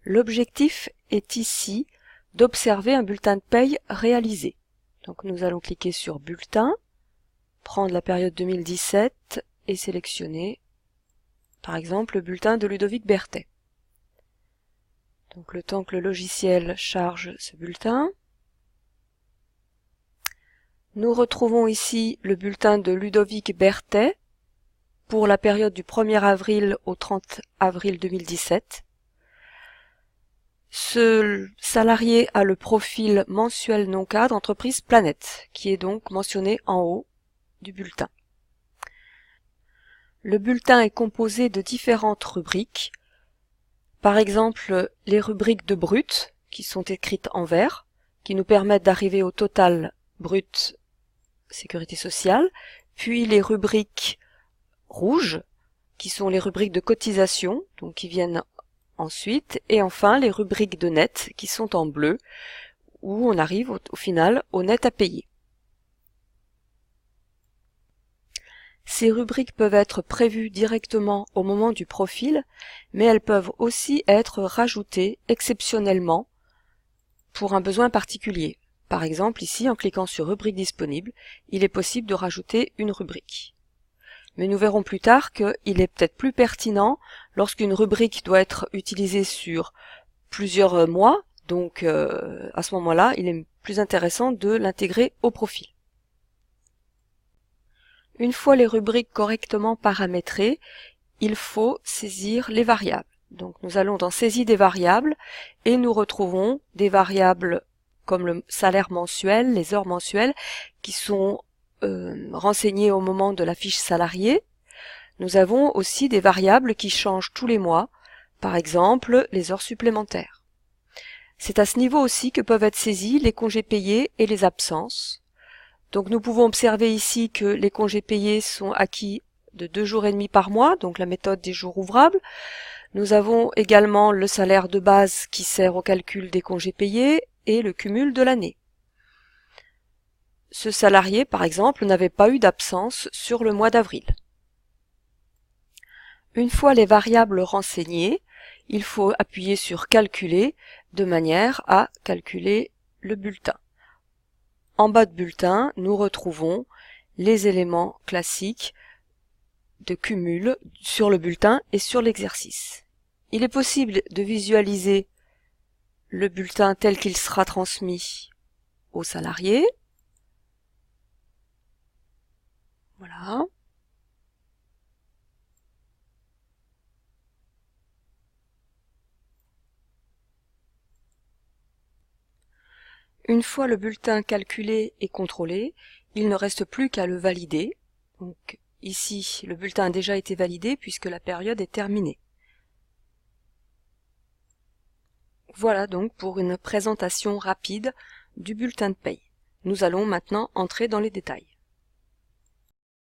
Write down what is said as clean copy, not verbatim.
L'objectif est ici d'observer un bulletin de paye réalisé. Donc nous allons cliquer sur Bulletin, prendre la période 2017 et sélectionner par exemple le bulletin de Ludovic Berthet. Donc le temps que le logiciel charge ce bulletin. Nous retrouvons ici le bulletin de Ludovic Berthet pour la période du 1er avril au 30 avril 2017. Ce salarié a le profil mensuel non cadre entreprise Planète, qui est donc mentionné en haut du bulletin. Le bulletin est composé de différentes rubriques. Par exemple, les rubriques de brut, qui sont écrites en vert, qui nous permettent d'arriver au total brut sécurité sociale, puis les rubriques rouges, qui sont les rubriques de cotisation, donc qui viennent ensuite, et enfin les rubriques de net, qui sont en bleu, où on arrive au final au net à payer. Ces rubriques peuvent être prévues directement au moment du profil, mais elles peuvent aussi être rajoutées exceptionnellement pour un besoin particulier. Par exemple, ici, en cliquant sur rubrique disponible, il est possible de rajouter une rubrique. Mais nous verrons plus tard qu'il est peut-être plus pertinent lorsqu'une rubrique doit être utilisée sur plusieurs mois, donc à ce moment-là, il est plus intéressant de l'intégrer au profil. Une fois les rubriques correctement paramétrées, il faut saisir les variables. Donc nous allons dans Saisie des variables et nous retrouvons des variables comme le salaire mensuel, les heures mensuelles qui sont renseignées au moment de la fiche salariée. Nous avons aussi des variables qui changent tous les mois, par exemple les heures supplémentaires. C'est à ce niveau aussi que peuvent être saisis les congés payés et les absences. Donc nous pouvons observer ici que les congés payés sont acquis de 2 jours et demi par mois, donc la méthode des jours ouvrables. Nous avons également le salaire de base qui sert au calcul des congés payés et le cumul de l'année. Ce salarié, par exemple, n'avait pas eu d'absence sur le mois d'avril. Une fois les variables renseignées, il faut appuyer sur Calculer de manière à calculer le bulletin. En bas de bulletin, nous retrouvons les éléments classiques de cumul sur le bulletin et sur l'exercice. Il est possible de visualiser le bulletin tel qu'il sera transmis au salarié. Voilà. Une fois le bulletin calculé et contrôlé, il ne reste plus qu'à le valider. Donc ici, le bulletin a déjà été validé puisque la période est terminée. Voilà donc pour une présentation rapide du bulletin de paye. Nous allons maintenant entrer dans les détails.